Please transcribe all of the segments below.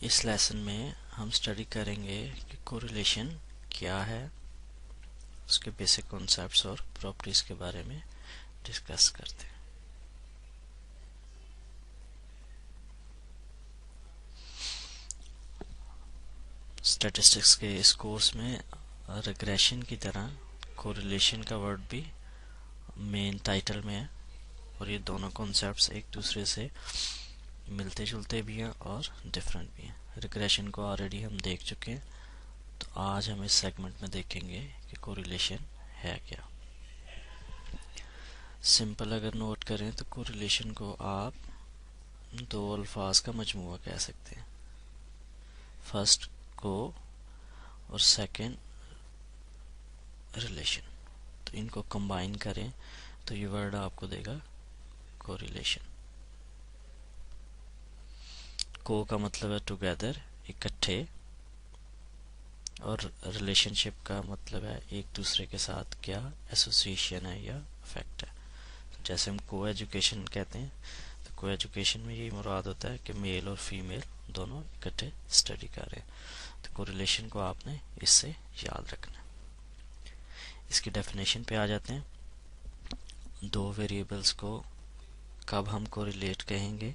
इस लेसन में हम स्टडी करेंगे कि कोरिलेशन क्या है, उसके बेसिक कॉन्सेप्ट्स और प्रॉपर्टीज के बारे में डिस्कस करते हैं। स्टैटिस्टिक्स के इस कोर्स में रिग्रेशन की तरह कोरिलेशन का वर्ड भी मेन टाइटल में है और ये दोनों कॉन्सेप्ट्स एक दूसरे से मिलते जुलते भी हैं और डिफरेंट भी हैं। रिग्रेशन को ऑलरेडी हम देख चुके हैं, तो आज हम इस सेगमेंट में देखेंगे कि कोरिलेशन है क्या। सिंपल अगर नोट करें तो कोरिलेशन को आप दो अल्फाज का मजमूआ कह सकते हैं, फर्स्ट को और सेकंड रिलेशन। तो इनको कंबाइन करें तो ये वर्ड आपको देगा कोरिलेशन। को का मतलब है टुगेदर, इकट्ठे, और रिलेशनशिप का मतलब है एक दूसरे के साथ क्या एसोसिएशन है या अफेक्ट है। तो जैसे हम को एजुकेशन कहते हैं, तो को एजुकेशन में यही मुराद होता है कि मेल और फीमेल दोनों इकट्ठे स्टडी कर रहे हैं। तो कोरिलेशन को आपने इससे याद रखना है। इसकी डेफिनेशन पे आ जाते हैं। दो वेरिएबल्स को कब हम कोरिलेट कहेंगे?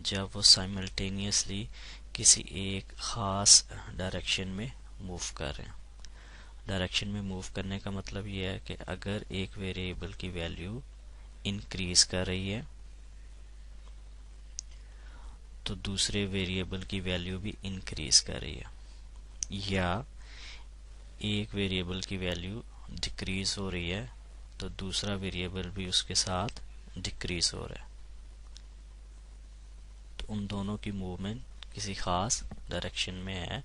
जब वो साइमल्टेनियसली किसी एक ख़ास डायरेक्शन में मूव कर रहे हैं। डायरेक्शन में मूव करने का मतलब ये है कि अगर एक वेरिएबल की वैल्यू इंक्रीज कर रही है तो दूसरे वेरिएबल की वैल्यू भी इंक्रीज कर रही है, या एक वेरिएबल की वैल्यू डिक्रीज हो रही है तो दूसरा वेरिएबल भी उसके साथ डिक्रीज हो रहा है। तो उन दोनों की मूवमेंट किसी खास डायरेक्शन में है।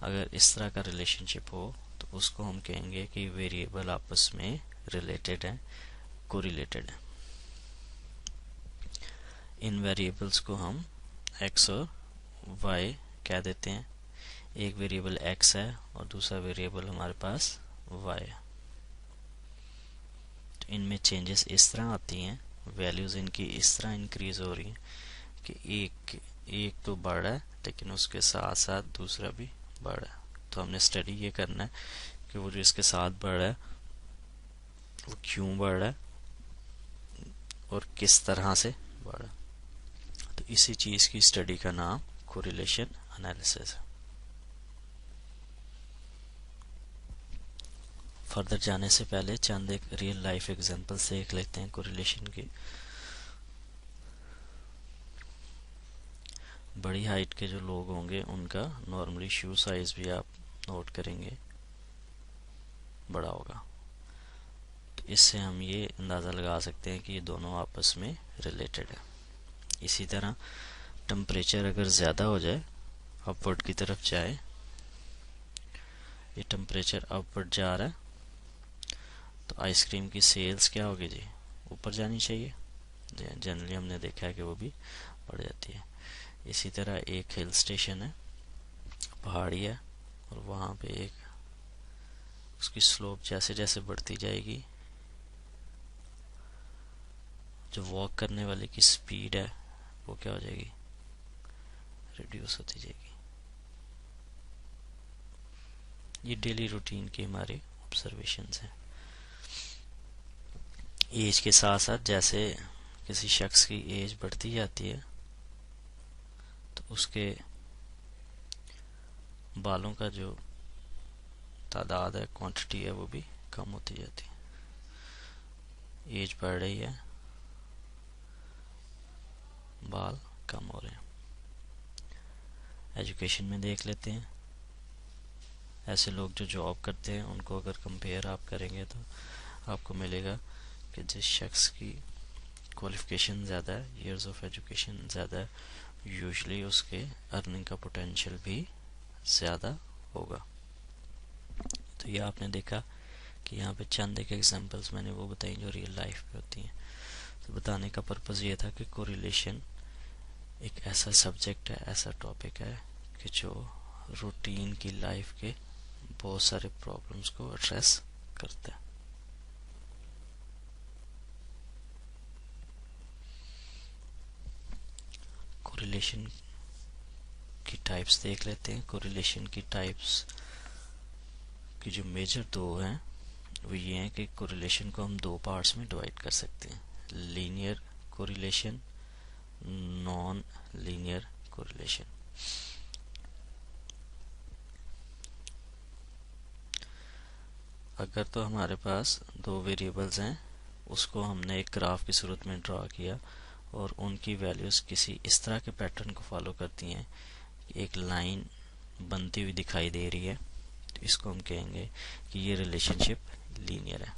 अगर इस तरह का रिलेशनशिप हो तो उसको हम कहेंगे कि वेरिएबल आपस में रिलेटेड है, कोरिलेटेड है। इन वेरिएबल्स को हम x और y कह देते हैं। एक वेरिएबल x है और दूसरा वेरिएबल हमारे पास y है। तो इनमें चेंजेस इस तरह आती हैं, वैल्यूज इनकी इस तरह इंक्रीज हो रही हैं कि एक तो बढ़ रहा है लेकिन उसके साथ साथ दूसरा भी बढ़ रहा है। तो हमने स्टडी ये करना है कि वो जो इसके साथ बढ़ रहा है वो क्यों बढ़ रहा है और किस तरह से बढ़ रहा है। तो इसी चीज़ की स्टडी का नाम कोरिलेशन एनालिसिस है। फर्दर जाने से पहले चंद एक रियल लाइफ एग्जांपल्स देख लेते हैं कोरिलेशन की। बड़ी हाइट के जो लोग होंगे उनका नॉर्मली शू साइज भी आप नोट करेंगे बड़ा होगा। तो इससे हम ये अंदाज़ा लगा सकते हैं कि ये दोनों आपस में रिलेटेड है। इसी तरह टेम्परेचर अगर ज़्यादा हो जाए, अपवर्ड की तरफ जाए, ये टेम्परेचर अपवर्ड जा रहा है तो आइसक्रीम की सेल्स क्या होगी जी? ऊपर जानी चाहिए। जनरली हमने देखा है कि वो भी बढ़ जाती है। इसी तरह एक हिल स्टेशन है, पहाड़ी है, और वहाँ पे एक उसकी स्लोप जैसे जैसे बढ़ती जाएगी, जो वॉक करने वाले की स्पीड है वो क्या हो जाएगी? रिड्यूस होती जाएगी। ये डेली रूटीन की हमारी ऑब्जर्वेशंस हैं। एज के साथ साथ जैसे किसी शख्स की एज बढ़ती जाती है तो उसके बालों का जो तादाद है, क्वांटिटी है, वो भी कम होती जाती है। एज बढ़ रही है, बाल कम हो रहे हैं। एजुकेशन में देख लेते हैं। ऐसे लोग जो जॉब करते हैं उनको अगर कंपेयर आप करेंगे तो आपको मिलेगा कि जिस शख्स की क्वालिफिकेशन ज़्यादा है, ईयर्स ऑफ एजुकेशन ज़्यादा है, यूजुअली उसके अर्निंग का पोटेंशियल भी ज़्यादा होगा। तो ये आपने देखा कि यहाँ पे चंद एक एग्जांपल्स मैंने वो बताई जो रियल लाइफ में होती हैं। तो बताने का पर्पज़ ये था कि कोरिलेशन एक ऐसा सब्जेक्ट है, ऐसा टॉपिक है कि जो रूटीन की लाइफ के बहुत सारे प्रॉब्लम्स को एड्रेस करता है। कोरिलेशन की टाइप्स देख लेते हैं। कोरिलेशन की टाइप्स की जो मेजर दो हैं वो ये हैं कि कोरिलेशन को हम दो पार्ट्स में डिवाइड कर सकते हैं, linear correlation, non linear correlation. अगर तो हमारे पास दो वेरिएबल्स हैं, उसको हमने एक ग्राफ की सूरत में ड्रा किया और उनकी वैल्यूज़ किसी इस तरह के पैटर्न को फॉलो करती हैं कि एक लाइन बनती हुई दिखाई दे रही है, तो इसको हम कहेंगे कि ये रिलेशनशिप लीनियर है।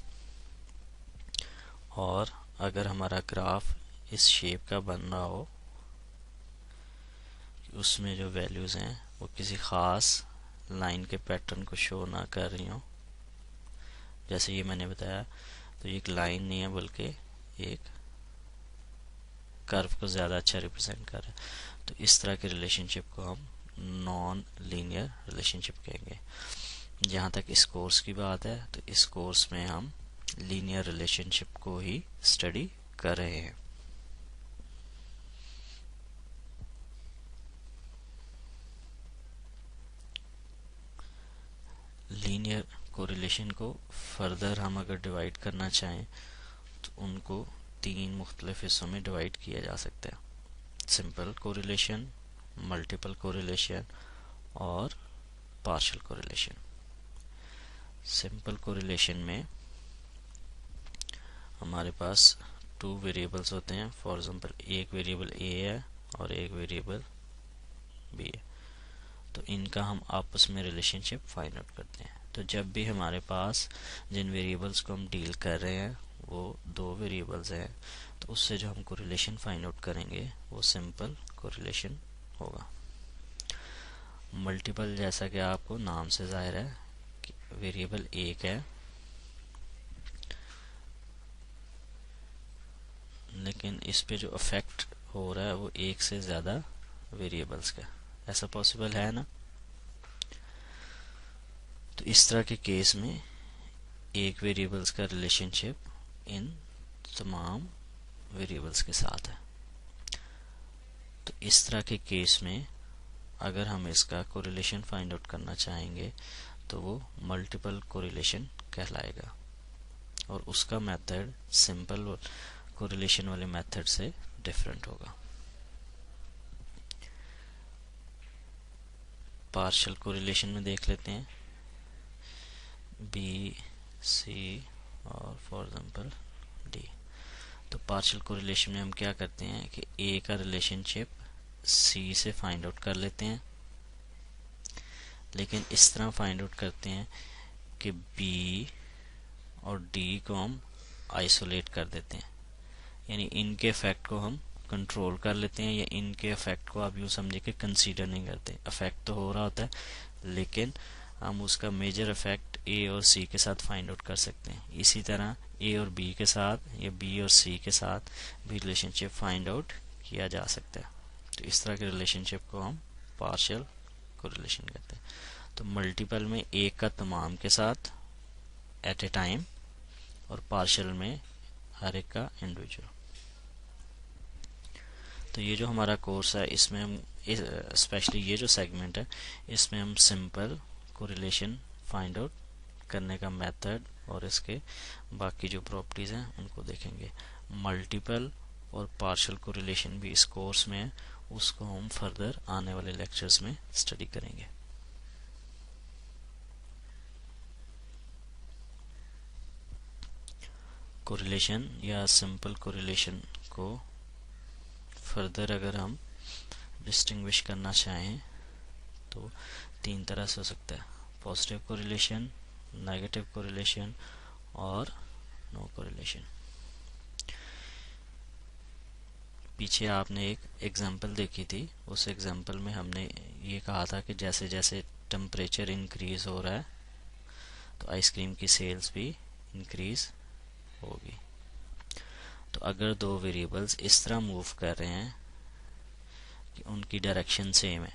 और अगर हमारा ग्राफ इस शेप का बन रहा हो, उसमें जो वैल्यूज़ हैं वो किसी ख़ास लाइन के पैटर्न को शो ना कर रही हो, जैसे ये मैंने बताया, तो ये एक लाइन नहीं है बल्कि एक कर्व को ज़्यादा अच्छा रिप्रेजेंट कर रहा है, तो इस तरह के रिलेशनशिप को हम नॉन लीनियर रिलेशनशिप कहेंगे। जहाँ तक इस कोर्स की बात है, तो इस कोर्स में हम लीनियर रिलेशनशिप को ही स्टडी कर रहे हैं। लीनियर कोरिलेशन को फर्दर हम अगर डिवाइड करना चाहें तो उनको तीन मुख्तलिफ हिस्सों में डिवाइड किया जा सकता है, सिंपल कोरिलेशन, मल्टीपल कोरिलेशन और पार्शियल कोरिलेशन। सिंपल कोरिलेशन में हमारे पास टू वेरिएबल्स होते हैं, फॉर एग्जांपल एक वेरिएबल ए है और एक वेरिएबल बी है, तो इनका हम आपस में रिलेशनशिप फाइंड आउट करते हैं। तो जब भी हमारे पास जिन वेरिएबल्स को हम डील कर रहे हैं वो दो वेरिएबल्स हैं, तो उससे जो हम कोरिलेशन फाइंड आउट करेंगे वो सिंपल कोरिलेशन होगा। मल्टीपल, जैसा कि आपको नाम से जाहिर है कि वेरिएबल एक है लेकिन इस पे जो अफेक्ट हो रहा है वो एक से ज़्यादा वेरिएबल्स का, ऐसा पॉसिबल है ना। तो इस तरह के केस में एक वेरिएबल्स का रिलेशनशिप इन तमाम वेरिएबल्स के साथ है। तो इस तरह के केस में अगर हम इसका कोरिलेशन फाइंड आउट करना चाहेंगे तो वो मल्टीपल कोरिलेशन कहलाएगा और उसका मेथड सिंपल कोरिलेशन वाले मेथड से डिफरेंट होगा। पार्शियल कोरिलेशन में देख लेते हैं, बी, सी और फॉर एग्जांपल डी। तो पार्शियल कोरिलेशन में हम क्या करते हैं कि ए का रिलेशनशिप सी से फाइंड आउट कर लेते हैं, लेकिन इस तरह फाइंड आउट करते हैं कि बी और डी को हम आइसोलेट कर देते हैं, यानी इनके इफेक्ट को हम कंट्रोल कर लेते हैं या इनके इफेक्ट को आप यूँ समझे कि कंसीडर नहीं करते। इफेक्ट तो हो रहा होता है लेकिन हम उसका मेजर इफेक्ट ए और सी के साथ फाइंड आउट कर सकते हैं। इसी तरह ए और बी के साथ या बी और सी के साथ भी रिलेशनशिप फाइंड आउट किया जा सकता है। तो इस तरह के रिलेशनशिप को हम पार्शियल कोरिलेशन कहते हैं। तो मल्टीपल में एक का तमाम के साथ एट ए टाइम और पार्शियल में हर एक का इंडिविजुअल। तो ये जो हमारा कोर्स है इसमें हम स्पेशली ये जो सेगमेंट है इसमें हम सिंपल कोरिलेशन फाइंड आउट करने का मेथड और इसके बाकी जो प्रॉपर्टीज़ हैं उनको देखेंगे। मल्टीपल और पार्शियल कोरिलेशन भी इस कोर्स में है, उसको हम फर्दर आने वाले लेक्चर्स में स्टडी करेंगे। कोरिलेशन या सिंपल कोरिलेशन को फर्दर अगर हम डिस्टिंग्विश करना चाहें तो तीन तरह से हो सकता है, पॉजिटिव कोरिलेशन, नेगेटिव कोरिलेशन और नो कोरिलेशन। पीछे आपने एक एग्जांपल देखी थी, उस एग्जांपल में हमने ये कहा था कि जैसे जैसे टेम्परेचर इंक्रीज हो रहा है तो आइसक्रीम की सेल्स भी इंक्रीज होगी। तो अगर दो वेरिएबल्स इस तरह मूव कर रहे हैं कि उनकी डायरेक्शन सेम है,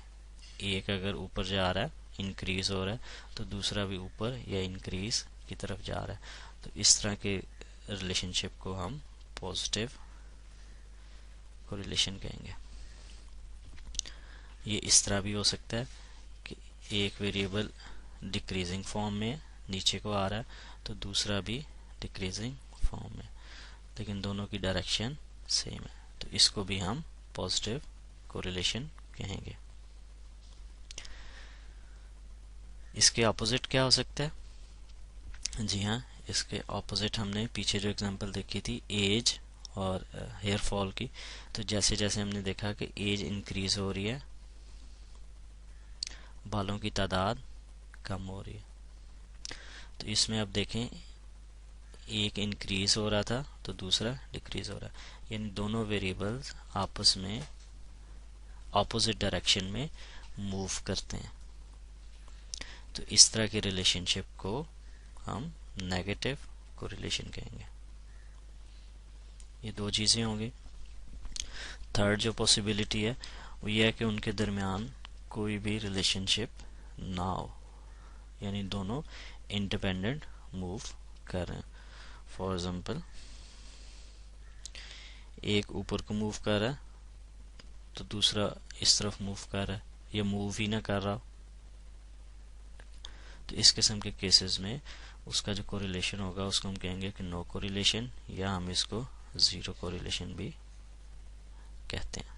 एक अगर ऊपर जा रहा है इंक्रीज हो रहा है तो दूसरा भी ऊपर या इंक्रीज की तरफ जा रहा है, तो इस तरह के रिलेशनशिप को हम पॉजिटिव कोरिलेशन कहेंगे। ये इस तरह भी हो सकता है कि एक वेरिएबल डिक्रीजिंग फॉर्म में नीचे को आ रहा है तो दूसरा भी डिक्रीजिंग फॉर्म में, लेकिन दोनों की डायरेक्शन सेम है, तो इसको भी हम पॉजिटिव कोरिलेशन कहेंगे। इसके ऑपोजिट क्या हो सकता है? जी हाँ, इसके ऑपोजिट हमने पीछे जो एग्जांपल देखी थी एज और हेयर फॉल की, तो जैसे जैसे हमने देखा कि एज इंक्रीज हो रही है, बालों की तादाद कम हो रही है। तो इसमें अब देखें, एक इंक्रीज हो रहा था तो दूसरा डिक्रीज हो रहा है, यानी दोनों वेरिएबल्स आपस में ऑपोजिट डायरेक्शन में मूव करते हैं। तो इस तरह के रिलेशनशिप को हम नेगेटिव कोरिलेशन कहेंगे। ये दो चीज़ें होंगी। थर्ड जो पॉसिबिलिटी है वो ये है कि उनके दरमियान कोई भी रिलेशनशिप ना हो, यानी दोनों इंडिपेंडेंट मूव कर रहे हैं। फॉर एग्जांपल, एक ऊपर को मूव कर रहा है तो दूसरा इस तरफ मूव कर रहा है, या मूव ही ना कर रहा हो। तो इस किस्म के केसेस में उसका जो कोरिलेशन होगा उसको हम कहेंगे कि नो कोरिलेशन, या हम इसको जीरो कोरिलेशन भी कहते हैं।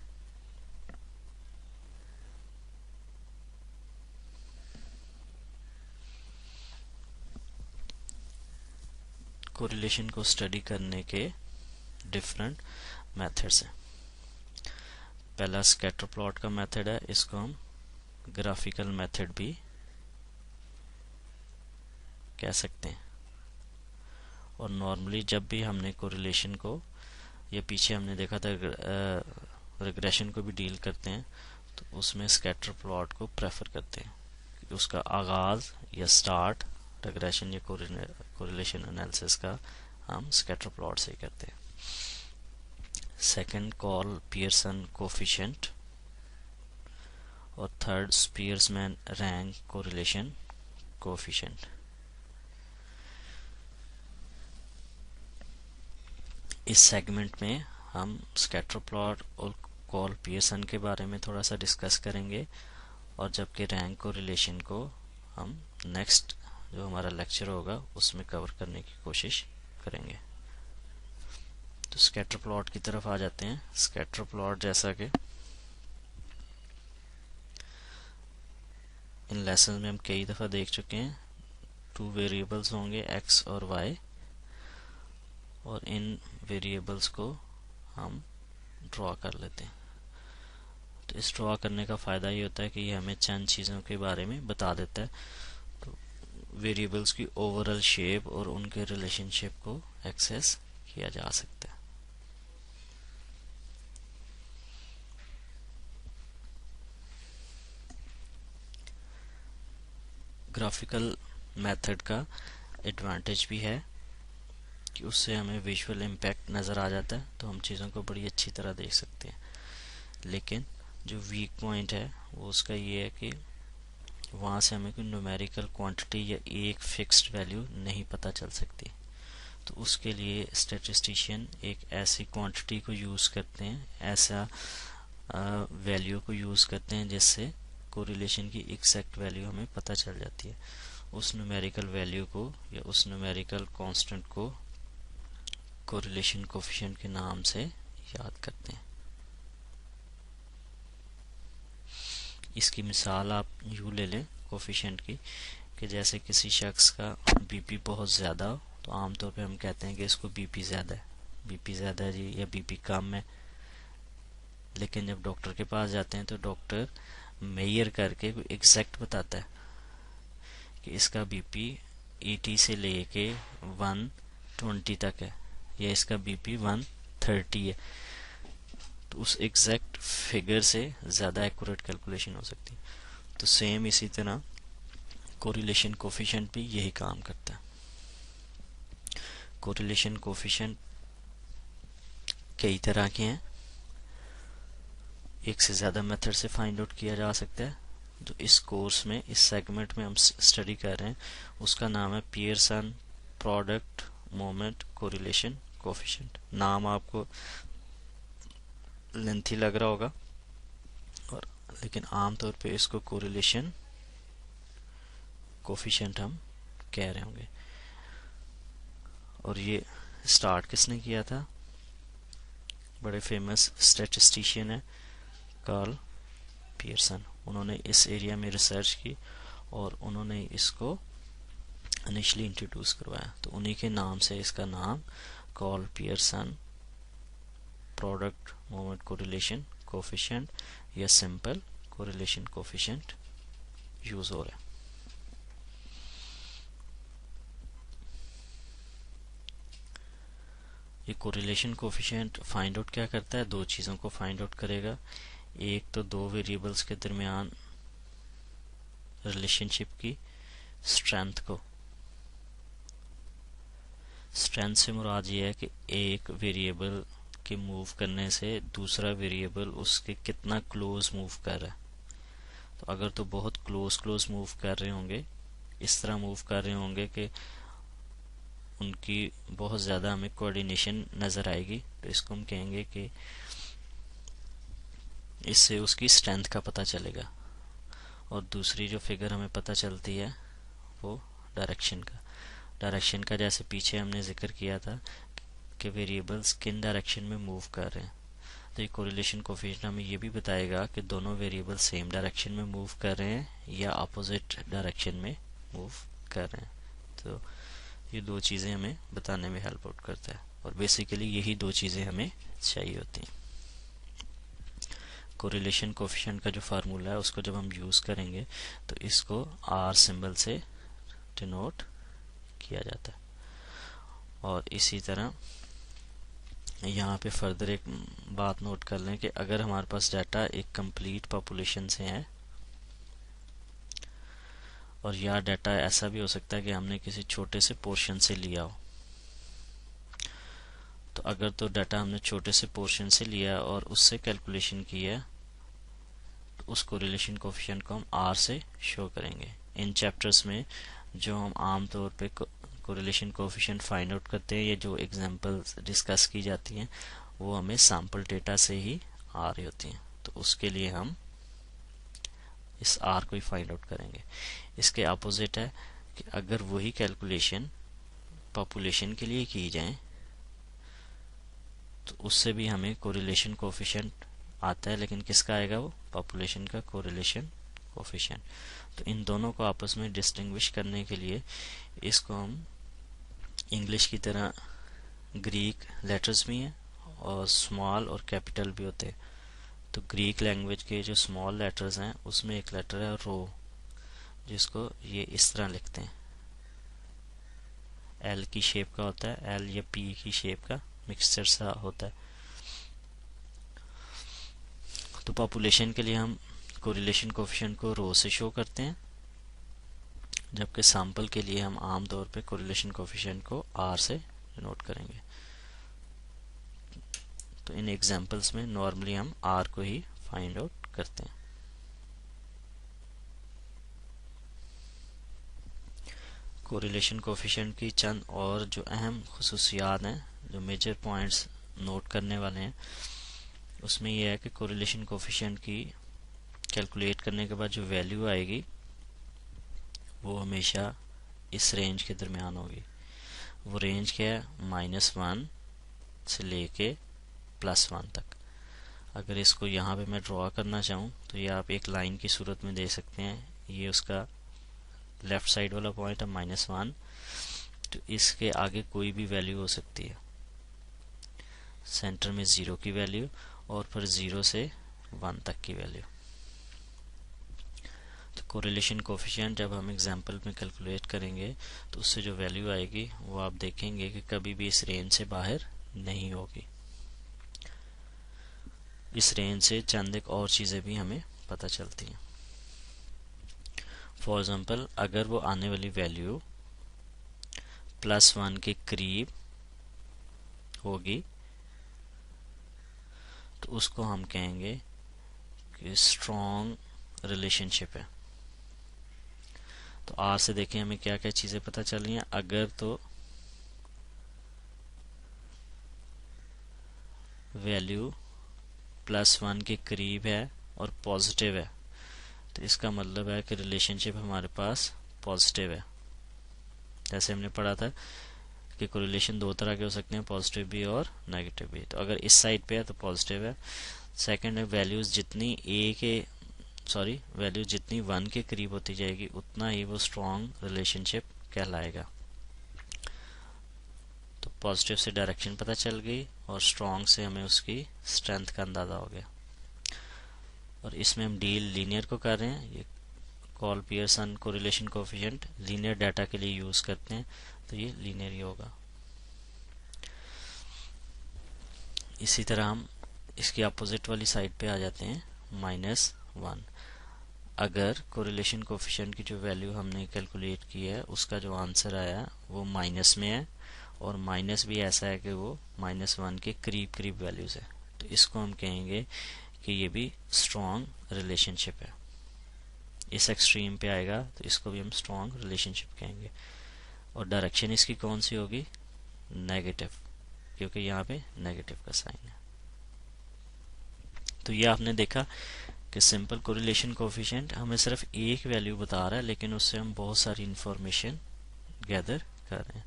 कोरिलेशन को स्टडी करने के डिफरेंट मेथड्स हैं। पहला स्कैटर प्लॉट का मेथड है, इसको हम ग्राफिकल मेथड भी कह सकते हैं। और नॉर्मली जब भी हमने कोरिलेशन को, या पीछे हमने देखा था रिग्रेशन को भी डील करते हैं, तो उसमें स्कैटर प्लॉट को प्रेफर करते हैं कि उसका आगाज या स्टार्ट रिग्रेशन या कोरिलेशन एनालिसिस का हम स्कैटर प्लॉट से ही करते हैं। सेकंड कॉल पियर्सन कोफिशिएंट, और थर्ड स्पीयर्समैन रैंक कोरिलेशन कोफिशिएंट। इस सेगमेंट में हम स्कैटर प्लॉट और कॉल पियर्सन के बारे में थोड़ा सा डिस्कस करेंगे, और जबकि रैंक कोरिलेशन को हम नेक्स्ट जो हमारा लेक्चर होगा उसमें कवर करने की कोशिश करेंगे। तो स्कैटर प्लॉट की तरफ आ जाते हैं। स्कैटर प्लॉट जैसा कि इन लेसन में हम कई दफ़ा देख चुके हैं, टू वेरिएबल्स होंगे x और y, और इन वेरिएबल्स को हम ड्रॉ कर लेते हैं। तो इस ड्रॉ करने का फ़ायदा ये होता है कि ये हमें चंद चीज़ों के बारे में बता देता है। तो वेरिएबल्स की ओवरऑल शेप और उनके रिलेशनशिप को एक्सेस किया जा सकता है। ग्राफिकल मेथड का एडवांटेज भी है कि उससे हमें विजुअल इम्पैक्ट नज़र आ जाता है, तो हम चीज़ों को बड़ी अच्छी तरह देख सकते हैं। लेकिन जो वीक पॉइंट है वो उसका ये है कि वहाँ से हमें कोई न्यूमेरिकल क्वांटिटी या एक फिक्स्ड वैल्यू नहीं पता चल सकती। तो उसके लिए स्टैटिस्टिशियन एक ऐसी क्वांटिटी को यूज़ करते हैं, ऐसा वैल्यू को यूज़ करते हैं जिससे कोरिलेशन की एग्जैक्ट वैल्यू हमें पता चल जाती है। उस न्यूमेरिकल वैल्यू को या उस न्यूमेरिकल कांस्टेंट को कोरिलेशन कोफिशिएंट के नाम से याद करते हैं। इसकी मिसाल आप यूँ ले लें कोफिशिएंट की, कि जैसे किसी शख्स का बीपी बहुत ज़्यादा हो तो आमतौर पे हम कहते हैं कि इसको बीपी ज़्यादा है, बीपी ज़्यादा है जी, या बीपी कम है। लेकिन जब डॉक्टर के पास जाते हैं तो डॉक्टर मेजर करके कोई एग्जैक्ट बताता है कि इसका बीपी 80 से लेके 120 तक है, या इसका बीपी 130 है। तो उस एग्जैक्ट फिगर से ज़्यादा एक्यूरेट कैलकुलेशन हो सकती है। तो सेम इसी तरह कोरिलेशन कोफिशिएंट भी यही काम करता है। कोरिलेशन कोफिशिएंट कई तरह के हैं, एक से ज़्यादा मेथड से फाइंड आउट किया जा सकता है। जो इस कोर्स में, इस सेगमेंट में हम स्टडी कर रहे हैं उसका नाम है Pearson product moment correlation coefficient. नाम आपको लेंथी लग रहा होगा, और लेकिन आमतौर पे इसको कोरिलेशन कोफिशिएंट हम कह रहे होंगे। और ये स्टार्ट किसने किया था? बड़े फेमस स्टैटिस्टिशियन है कार्ल पियर्सन। उन्होंने इस एरिया में रिसर्च की और उन्होंने इसको इनिशियली इंट्रोड्यूस करवाया। तो उन्हीं के नाम से इसका नाम Karl Pearson product moment correlation coefficient या सिंपल कोरिलेशन कोफिशिएंट यूज हो रहा है। ये कोरिलेशन कोफिशिएंट फाइंड आउट क्या करता है? दो चीज़ों को फाइंड आउट करेगा। एक तो दो वेरिएबल्स के दरमियान रिलेशनशिप की स्ट्रेंथ को। स्ट्रेंथ से मुराद ये है कि एक वेरिएबल के मूव करने से दूसरा वेरिएबल उसके कितना क्लोज मूव कर रहा है। तो अगर तो बहुत क्लोज मूव कर रहे होंगे, इस तरह मूव कर रहे होंगे कि उनकी बहुत ज़्यादा हमें कोऑर्डिनेशन नज़र आएगी, तो इसको हम कहेंगे कि इससे उसकी स्ट्रेंथ का पता चलेगा। और दूसरी जो फिगर हमें पता चलती है वो डायरेक्शन का जैसे पीछे हमने जिक्र किया था कि वेरिएबल्स किन डायरेक्शन में मूव कर रहे हैं। तो ये कोरिलेशन कोफिशिएंट हमें ये भी बताएगा कि दोनों वेरिएबल सेम डायरेक्शन में मूव कर रहे हैं या अपोजिट डायरेक्शन में मूव कर रहे हैं। तो ये दो चीज़ें हमें बताने में हेल्प आउट करता है और बेसिकली यही दो चीज़ें हमें चाहिए होती हैं। कोरिलेशन कोफिशिएंट का जो फार्मूला है उसको जब हम यूज़ करेंगे तो इसको आर सिंबल से डिनोट किया जाता है। और इसी तरह यहाँ पे फर्दर एक बात नोट कर लें कि अगर हमारे पास डाटा एक कंप्लीट पॉपुलेशन से है, और यह डाटा ऐसा भी हो सकता है कि हमने किसी छोटे से पोर्शन से लिया हो, तो अगर तो डाटा हमने छोटे से पोर्शन से लिया और उससे कैलकुलेशन की है तो उस कोरिलेशन कोफिशिएंट को हम आर से शो करेंगे। इन चैप्टर्स में जो हम आम तौर पे कोरिलेशन कोफिशिएंट फाइंड आउट करते हैं या जो एग्जांपल्स डिस्कस की जाती हैं वो हमें सैंपल डेटा से ही आ रही होती हैं। तो उसके लिए हम इस आर को ही फाइंड आउट करेंगे। इसके अपोजिट है कि अगर वही कैलकुलेशन पॉपुलेशन के लिए की जाए तो उससे भी हमें कोरिलेशन कोफिशिएंट आता है, लेकिन किसका आएगा? वो पॉपुलेशन का कोरिलेशन कोफिशिएंट। तो इन दोनों को आपस में डिस्टिंग्विश करने के लिए इसको हम इंग्लिश की तरह ग्रीक लेटर्स भी हैं और स्मॉल और कैपिटल भी होते हैं। तो ग्रीक लैंग्वेज के जो स्मॉल लेटर्स हैं उसमें एक लेटर है रो, जिसको ये इस तरह लिखते हैं, एल की शेप का होता है, एल या पी की शेप का मिक्सचर सा होता है। तो पॉपुलेशन के लिए हम कोरिलेशन कोफिशिएंट को रो से शो करते हैं, जबकि सैंपल के लिए हम आमतौर पे कोरिलेशन कोफिशिएंट को आर से डिनोट करेंगे। तो इन एग्जांपल्स में नॉर्मली हम आर को ही फाइंड आउट करते हैं। कोरिलेशन कोफिशिएंट की चंद और जो अहम खुसूसियात हैं, जो मेजर पॉइंट्स नोट करने वाले हैं, उसमें यह है कि कोरिलेशन कोफिशिएंट की कैलकुलेट करने के बाद जो वैल्यू आएगी वो हमेशा इस रेंज के दरमियान होगी। वो रेंज क्या है? -1 से लेके +1 तक। अगर इसको यहाँ पे मैं ड्रॉ करना चाहूँ तो ये आप एक लाइन की सूरत में दे सकते हैं। ये उसका लेफ्ट साइड वाला पॉइंट है -1, तो इसके आगे कोई भी वैल्यू हो सकती है। सेंटर में 0 की वैल्यू और फिर 0 से 1 तक की वैल्यू। तो कोरिलेशन कोफिशिएंट जब हम एग्जांपल में कैलकुलेट करेंगे तो उससे जो वैल्यू आएगी वो आप देखेंगे कि कभी भी इस रेंज से बाहर नहीं होगी। इस रेंज से चंद एक और चीज़ें भी हमें पता चलती हैं। फॉर एग्जांपल अगर वो आने वाली वैल्यू +1 के करीब होगी तो उसको हम कहेंगे कि स्ट्रॉन्ग रिलेशनशिप है। तो आर से देखें हमें क्या क्या चीज़ें पता चल रही हैं। अगर तो वैल्यू +1 के करीब है और पॉजिटिव है, तो इसका मतलब है कि रिलेशनशिप हमारे पास पॉजिटिव है। जैसे हमने पढ़ा था कि कोरिलेशन दो तरह के हो सकते हैं, पॉजिटिव भी और नेगेटिव भी। तो अगर इस साइड पे है तो पॉजिटिव है। सेकंड है, वैल्यूज जितनी वैल्यू जितनी 1 के करीब होती जाएगी उतना ही वो स्ट्रॉन्ग रिलेशनशिप कहलाएगा। तो पॉजिटिव से डायरेक्शन पता चल गई और स्ट्रॉन्ग से हमें उसकी स्ट्रेंथ का अंदाज़ा हो गया। और इसमें हम डील लीनियर को कर रहे हैं। ये call Pearson correlation coefficient linear data के लिए यूज़ करते हैं, तो ये लीनियर ही होगा। इसी तरह हम इसकी अपोजिट वाली साइड पे आ जाते हैं, -1। अगर कोरिलेशन कोफिशिएंट की जो वैल्यू हमने कैलकुलेट की है उसका जो आंसर आया वो माइनस में है, और माइनस भी ऐसा है कि वो -1 के करीब करीब वैल्यूज़ है, तो इसको हम कहेंगे कि ये भी स्ट्रॉन्ग रिलेशनशिप है। इस एक्सट्रीम पे आएगा तो इसको भी हम स्ट्रॉन्ग रिलेशनशिप कहेंगे। और डायरेक्शन इसकी कौन सी होगी? नेगेटिव, क्योंकि यहाँ पे नेगेटिव का साइन है। तो ये आपने देखा कि सिंपल कोरिलेशन कोफिशिएंट हमें सिर्फ एक वैल्यू बता रहा है, लेकिन उससे हम बहुत सारी इंफॉर्मेशन गैदर कर रहे हैं।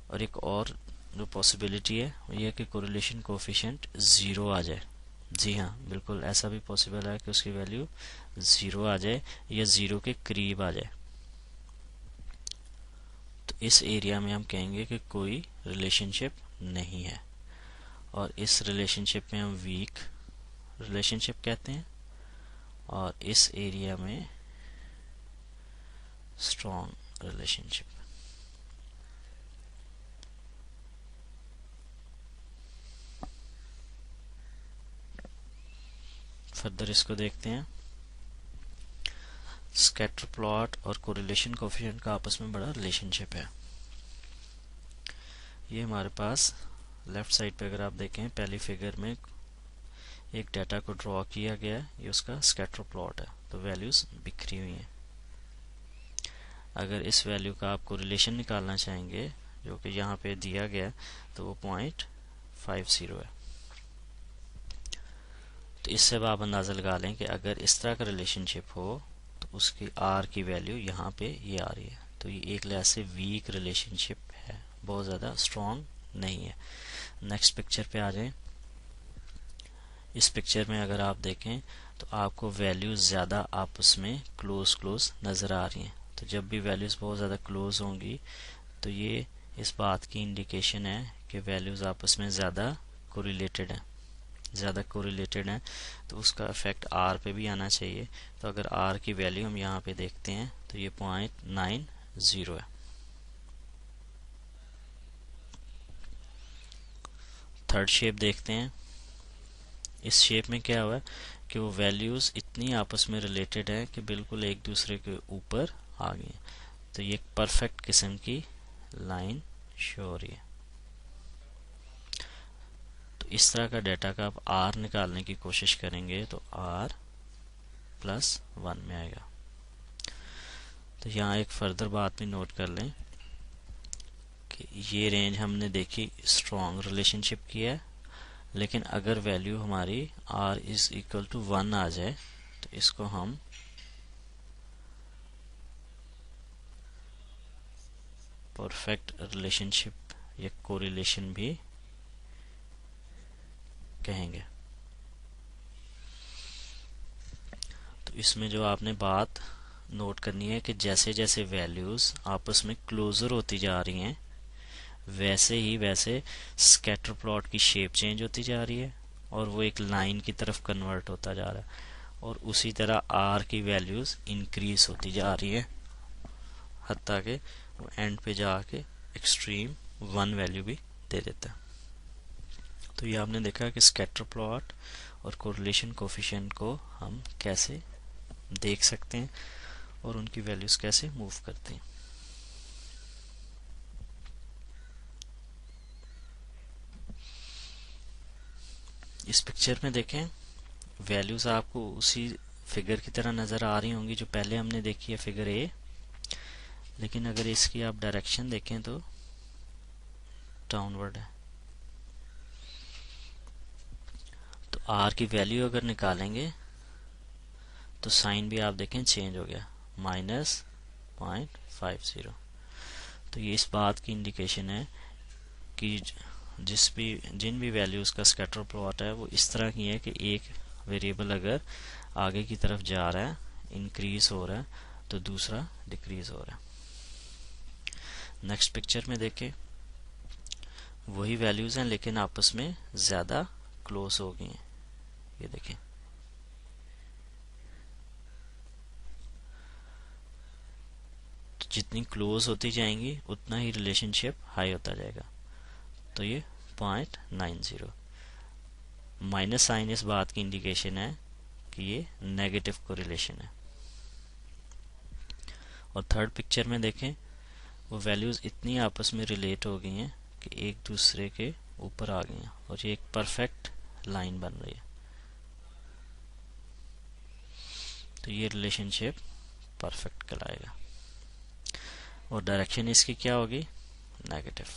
और एक और जो पॉसिबिलिटी है वो ये है कि कोरिलेशन कोफिशिएंट 0 आ जाए। जी हाँ, बिल्कुल ऐसा भी पॉसिबल है कि उसकी वैल्यू 0 आ जाए या 0 के करीब आ जाए। तो इस एरिया में हम कहेंगे कि कोई रिलेशनशिप नहीं है, और इस रिलेशनशिप में हम वीक रिलेशनशिप कहते हैं, और इस एरिया में स्ट्रॉन्ग रिलेशनशिप। फर्दर इसको देखते हैं। स्कैटर प्लॉट और कोरिलेशन कोफिशिएंट का आपस में बड़ा रिलेशनशिप है। ये हमारे पास लेफ्ट साइड पे अगर आप देखें पहली फिगर में एक डाटा को ड्रॉ किया गया है, ये उसका स्कैटर प्लॉट है, तो वैल्यूज बिखरी हुई हैं। अगर इस वैल्यू का आप कोरिलेशन निकालना चाहेंगे जो कि यहाँ पे दिया गया है, तो वो 0.50 है। तो इससे अब आप अंदाज़ा लगा लें कि अगर इस तरह का रिलेशनशिप हो तो उसकी आर की वैल्यू यहाँ पे ये आ रही है, तो ये एक लिहाज से वीक रिलेशनशिप है, बहुत ज़्यादा स्ट्रॉन्ग नहीं है। नेक्स्ट पिक्चर पे आ जाएं। इस पिक्चर में अगर आप देखें तो आपको वैल्यूज़ ज़्यादा आपस में क्लोज नज़र आ रही हैं। तो जब भी वैल्यूज़ बहुत ज़्यादा क्लोज होंगी तो ये इस बात की इंडिकेशन है कि वैल्यूज़ आपस में ज़्यादा कोरिलेटेड हैं, तो उसका इफेक्ट आर पे भी आना चाहिए। तो अगर आर की वैल्यू हम यहाँ पे देखते हैं तो ये 0.90 है। थर्ड शेप देखते हैं। इस शेप में क्या हुआ है कि वो वैल्यूज़ इतनी आपस में रिलेटेड है कि बिल्कुल एक दूसरे के ऊपर आ गई हैं। तो ये एक परफेक्ट किस्म की लाइन शो हो रही है। तो इस तरह का डाटा का आप आर निकालने की कोशिश करेंगे तो r +1 में आएगा। तो यहाँ एक फर्दर बात भी नोट कर लें कि ये रेंज हमने देखी स्ट्रॉन्ग रिलेशनशिप की है, लेकिन अगर वैल्यू हमारी r = 1 आ जाए तो इसको हम परफेक्ट रिलेशनशिप या कोरिलेशन भी कहेंगे। तो इसमें जो आपने बात नोट करनी है कि जैसे जैसे वैल्यूज़ आपस में क्लोजर होती जा रही हैं वैसे स्कैटर प्लॉट की शेप चेंज होती जा रही है और वो एक लाइन की तरफ कन्वर्ट होता जा रहा है, और उसी तरह आर की वैल्यूज़ इंक्रीज होती जा रही है, हत्ता के वो एंड पे जाके एक्सट्रीम 1 वैल्यू भी दे देता है। तो ये आपने देखा कि स्कैटर प्लॉट और कोरिलेशन कोफिशिएंट को हम कैसे देख सकते हैं और उनकी वैल्यूज कैसे मूव करते हैं। इस पिक्चर में देखें वैल्यूज आपको उसी फिगर की तरह नज़र आ रही होंगी जो पहले हमने देखी है फिगर ए, लेकिन अगर इसकी आप डायरेक्शन देखें तो डाउनवर्ड है। तो आर की वैल्यू अगर निकालेंगे तो साइन भी आप देखें चेंज हो गया, -0.50। तो ये इस बात की इंडिकेशन है कि जिन भी वैल्यूज़ का स्कैटर प्लॉट है वो इस तरह की है कि एक वेरिएबल अगर आगे की तरफ जा रहा है, इंक्रीज हो रहा है, तो दूसरा डिक्रीज हो रहा है। नेक्स्ट पिक्चर में देखें, वही वैल्यूज़ हैं लेकिन आपस में ज़्यादा क्लोज हो गई हैं। ये देखें, तो जितनी क्लोज होती जाएंगी उतना ही रिलेशनशिप हाई होता जाएगा। तो ये 0.90 माइनस साइन इस बात की इंडिकेशन है कि ये नेगेटिव कोरिलेशन है। और थर्ड पिक्चर में देखें, वो वैल्यूज़ इतनी आपस में रिलेट हो गई हैं कि एक दूसरे के ऊपर आ गई हैं और ये एक परफेक्ट लाइन बन रही है। तो ये रिलेशनशिप परफेक्ट कहलाएगा। और डायरेक्शन इसकी क्या होगी? नेगेटिव।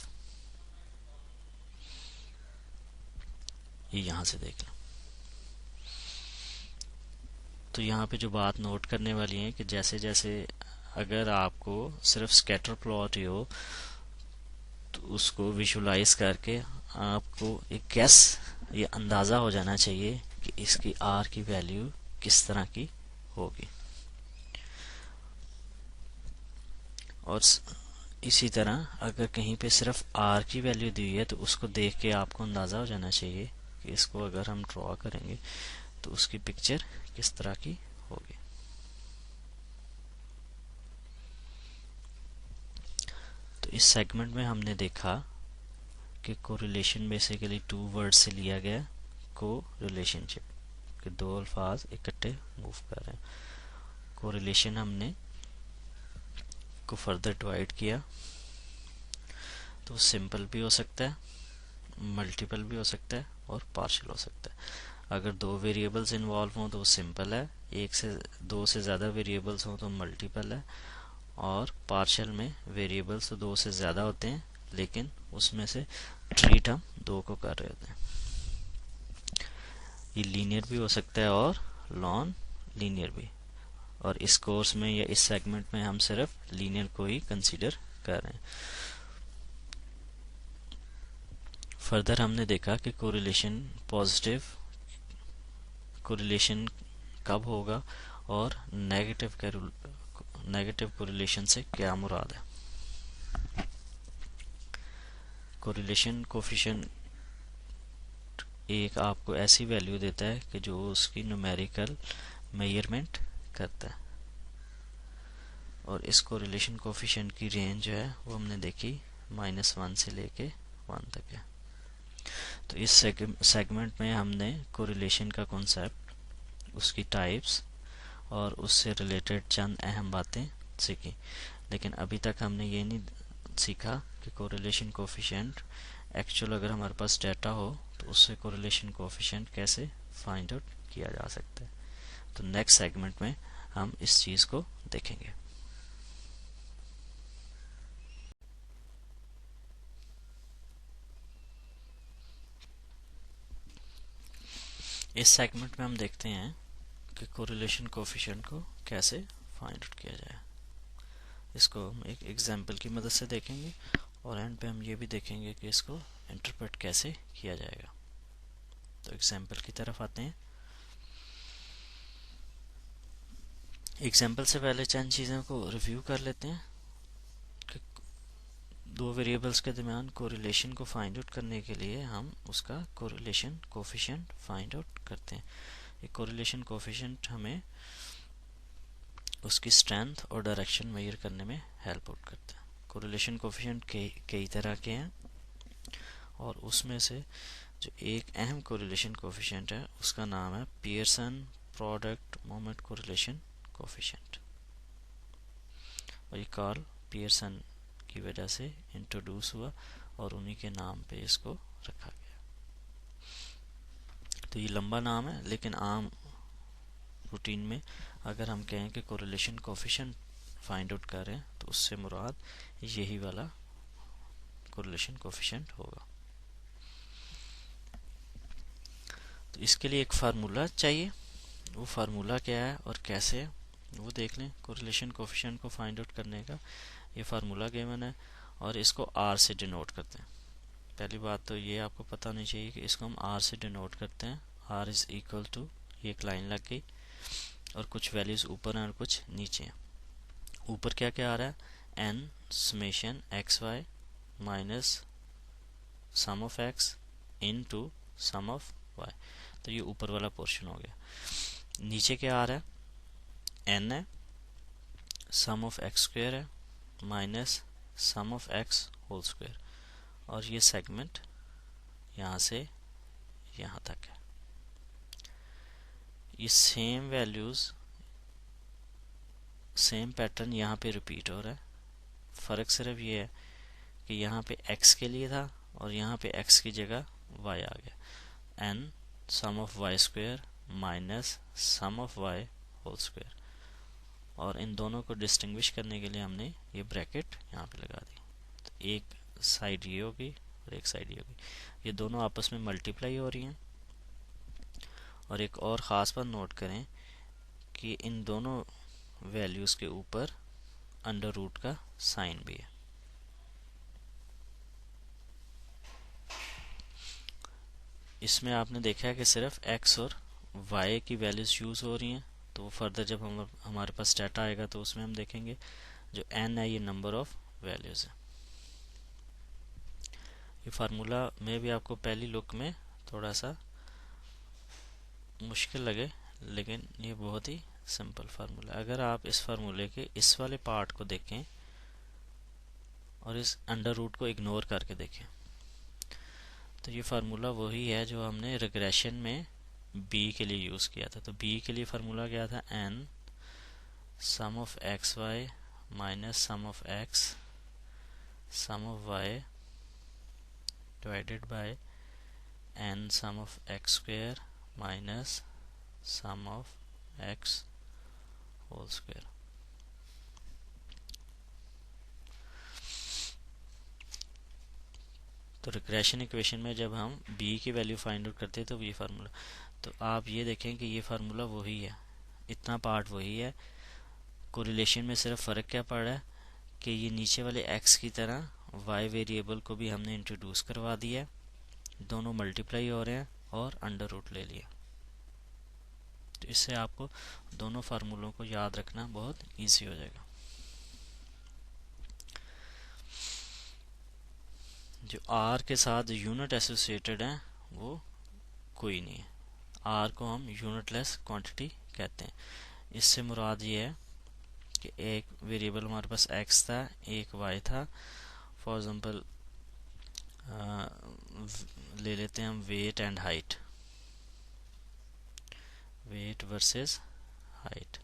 ये यहाँ से देख लो। तो यहाँ पे जो बात नोट करने वाली है कि जैसे जैसे अगर आपको सिर्फ स्कैटर प्लॉट ही हो तो उसको विजुलाइज करके आपको एक गैस, ये अंदाज़ा हो जाना चाहिए कि इसकी आर की वैल्यू किस तरह की होगी। और इसी तरह अगर कहीं पे सिर्फ आर की वैल्यू दी हुई है तो उसको देख के आपको अंदाज़ा हो जाना चाहिए कि इसको अगर हम ड्रॉ करेंगे तो उसकी पिक्चर किस तरह की होगी। तो इस सेगमेंट में हमने देखा कि कोरिलेशन बेसिकली 2 वर्ड से लिया गया, को रिलेशनशिप के 2 अल्फाज इकट्ठे मूव कर रहे हैं। कोरिलेशन हमने को फर्दर डिवाइड किया, तो सिंपल भी हो सकता है, मल्टीपल भी हो सकता है और पार्शियल हो सकता है। अगर 2 वेरिएबल्स इन्वॉल्व हों तो वो सिंपल है, 2 से ज़्यादा वेरिएबल्स हों तो मल्टीपल है, और पार्शियल में वेरिएबल्स तो 2 से ज़्यादा होते हैं लेकिन उसमें से ट्रीट हम 2 को कर रहे होते हैं। ये लीनियर भी हो सकता है और नॉन लीनियर भी, और इस कोर्स में या इस सेगमेंट में हम सिर्फ लीनियर को ही कंसीडर कर रहे हैं। फर्दर हमने देखा कि कोरिलेशन पॉजिटिव कोरिलेशन कब होगा और नेगेटिव कोरिलेशन से क्या मुराद है। कोरिलेशन कोफिशिएंट एक आपको ऐसी वैल्यू देता है कि जो उसकी न्यूमेरिकल मेजरमेंट करता है, और इस कोरिलेशन कोफिशिएंट की रेंज जो है वो हमने देखी -1 से लेके 1 तक है। तो इस सेगमेंट में हमने कोरिलेशन का कॉन्सेप्ट, उसकी टाइप्स और उससे रिलेटेड चंद अहम बातें सीखी। लेकिन अभी तक हमने ये नहीं सीखा कि कोरिलेशन कोफिशिएंट एक्चुअल अगर हमारे पास डाटा हो तो उससे कोरिलेशन कोफिशिएंट कैसे फाइंड आउट किया जा सकता है। तो नेक्स्ट सेगमेंट में हम इस चीज़ को देखेंगे। इस सेगमेंट में हम देखते हैं कि कोरिलेशन कोफिशिएंट को कैसे फाइंड आउट किया जाए। इसको हम एक एग्जांपल की मदद से देखेंगे और एंड पे हम ये भी देखेंगे कि इसको इंटरप्रेट कैसे किया जाएगा। तो एग्जांपल की तरफ आते हैं। एग्जांपल से पहले चंद चीज़ों को रिव्यू कर लेते हैं कि 2 वेरिएबल्स के दरमियान कोरिलेशन को फाइंड आउट करने के लिए हम उसका कोरिलेशन कोफिशिएंट फाइंड आउट करते हैं। ये कोरिलेशन कोफिशिएंट हमें उसकी स्ट्रेंथ और डायरेक्शन मेजर करने में हेल्प आउट करता है। कोरिलेशन कोफिशिएंट कई तरह के हैं और उसमें से जो एक अहम कोरिलेशन कोफिशिएंट है उसका नाम है Pearson product moment correlation coefficient, और ये कार्ल पियर्सन की वजह से इंट्रोड्यूस हुआ और उन्हीं के नाम पे इसको रखा गया। तो ये लंबा नाम है लेकिन आम रूटीन में अगर हम कहें कि कोरिलेशन कोफिशिएंट फाइंड आउट करें तो उससे मुराद यही वाला कोरिलेशन कोफिशिएंट होगा। तो इसके लिए एक फार्मूला चाहिए, वो फार्मूला क्या है और कैसे वो देख लें। कोरिलेशन कोफिशिएंट को फाइंड आउट करने का ये फार्मूला गिवन है और इसको आर से डिनोट करते हैं। पहली बात तो ये आपको पता होनी चाहिए कि इसको हम आर से डिनोट करते हैं। आर इज इक्वल टू, ये एक लाइन लग गई और कुछ वैल्यूज ऊपर हैं और कुछ नीचे हैं। ऊपर क्या क्या आ रहा है, N summation X Y minus sum of X into sum of Y, तो ये ऊपर वाला पोर्शन हो गया। नीचे क्या आ रहा है, एन है, सम ऑफ एक्स स्क्वायर है minus sum of X whole square, और ये सेगमेंट यहाँ से यहाँ तक है। ये सेम वैल्यूज, सेम पैटर्न यहाँ पे रिपीट हो रहा है। फ़र्क सिर्फ ये है कि यहाँ पे x के लिए था और यहाँ पे x की जगह y आ गया। n sum of Y square minus sum of Y whole square, और इन दोनों को डिस्टिंग्विश करने के लिए हमने ये ब्रैकेट यहाँ पे लगा दी। तो एक साइड ये होगी और एक साइड ये होगी, ये दोनों आपस में मल्टीप्लाई हो रही हैं। और एक और ख़ास बात नोट करें कि इन दोनों वैल्यूज़ के ऊपर अंडर रूट का साइन भी है। इसमें आपने देखा है कि सिर्फ x और y की वैल्यूज़ यूज़ हो रही हैं, तो फर्दर जब हमारे पास डाटा आएगा तो उसमें हम देखेंगे जो n है ये नंबर ऑफ वैल्यूज़ है। ये फार्मूला में भी आपको पहली लुक में थोड़ा सा मुश्किल लगे, लेकिन ये बहुत ही सिंपल फार्मूला। अगर आप इस फार्मूले के इस वाले पार्ट को देखें और इस अंडर रूट को इग्नोर करके देखें, तो ये फार्मूला वही है जो हमने रिग्रेशन में b के लिए यूज़ किया था। तो b के लिए फार्मूला क्या था, n sum of X Y minus sum of X sum of Y divided by n sum of x square minus sum of X whole square. तो रिग्रेशन इक्वेशन में जब हम b की वैल्यू फाइंड आउट करते हैं तो ये formula, तो आप ये देखें कि ये फार्मूला वही है, इतना पार्ट वही है। कोरिलेशन में सिर्फ फ़र्क क्या पड़ रहा है कि ये नीचे वाले x की तरह y वेरिएबल को भी हमने इंट्रोड्यूस करवा दिया है, दोनों मल्टीप्लाई हो रहे हैं और अंडर रूट ले लिया। तो इससे आपको दोनों फार्मूलों को याद रखना बहुत ईजी हो जाएगा। जो r के साथ यूनिट एसोसिएटेड है वो कोई नहीं है। r को हम यूनिटलेस क्वांटिटी कहते हैं। इससे मुराद ये है कि एक वेरिएबल हमारे पास x था, एक y था। फॉर एग्जांपल ले लेते हैं हम weight and height, weight versus height.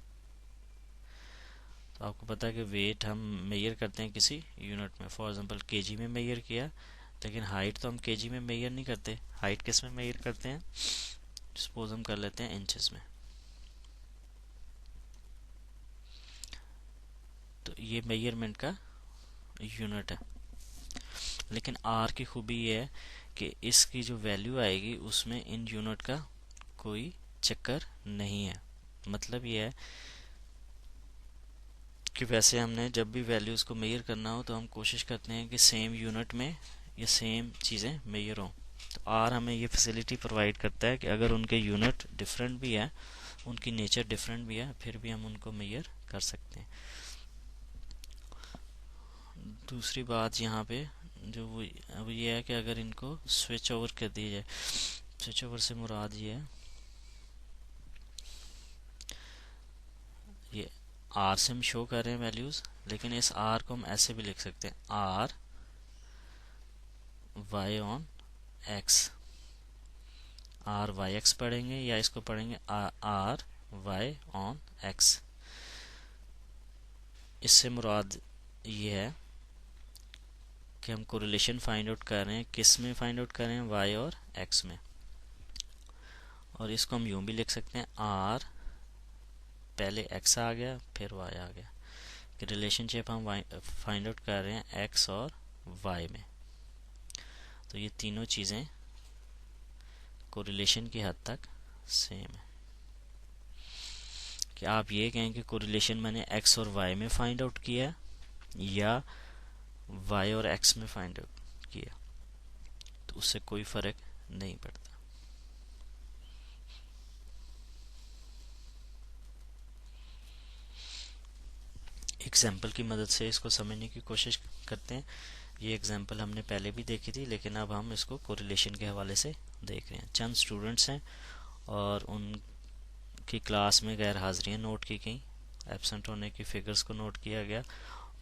तो आपको पता है कि वेट हम मेजर करते हैं किसी यूनिट में, फॉर एग्जांपल केजी में मेजर किया, लेकिन हाइट तो हम केजी में मेजर नहीं करते। हाइट किस में मेजर करते हैं, सपोज हम कर लेते हैं इंचेस में। तो ये मेजरमेंट का यूनिट है। लेकिन आर की खूबी ये है कि इसकी जो वैल्यू आएगी उसमें इन यूनिट का कोई चक्कर नहीं है। मतलब ये है कि वैसे हमने जब भी वैल्यूज़ को मेजर करना हो तो हम कोशिश करते हैं कि सेम यूनिट में ये सेम चीज़ें मेजर हों। तो आर हमें ये फैसिलिटी प्रोवाइड करता है कि अगर उनके यूनिट डिफरेंट भी है, उनकी नेचर डिफरेंट भी है, फिर भी हम उनको मेजर कर सकते हैं। दूसरी बात यहाँ पे जो वो ये है कि अगर इनको स्विच ओवर कर दिया जाए, स्विच ओवर से मुराद ये है, ये आर से हम शो कर रहे हैं वैल्यूज़, लेकिन इस आर को हम ऐसे भी लिख सकते हैं, R Y on X. R Y X पढ़ेंगे या इसको पढ़ेंगे आर वाई ऑन एक्स। इससे मुराद ये है कि हम कोरिलेशन फाइंड आउट कर रहे हैं, किस में फाइंड आउट कर रहे हैं, वाई और एक्स में। और इसको हम यूं भी लिख सकते हैं, आर पहले एक्स आ गया फिर वाई आ गया, कि रिलेशनशिप हम फाइंड आउट कर रहे हैं एक्स और वाई में। तो ये तीनों चीज़ें कोरिलेशन की हद तक सेम है। कि आप ये कहें कि कोरिलेशन मैंने एक्स और वाई में फाइंड आउट किया या वाई और एक्स में फाइंड आउट किया, तो उससे कोई फर्क नहीं पड़ता। एग्जाम्पल की मदद से इसको समझने की कोशिश करते हैं। ये एग्जाम्पल हमने पहले भी देखी थी, लेकिन अब हम इसको कोरिलेशन के हवाले से देख रहे हैं। चंद स्टूडेंट्स हैं और उनकी क्लास में गैर हाजिरियाँ नोट की गई, एब्सेंट होने की फिगर्स को नोट किया गया,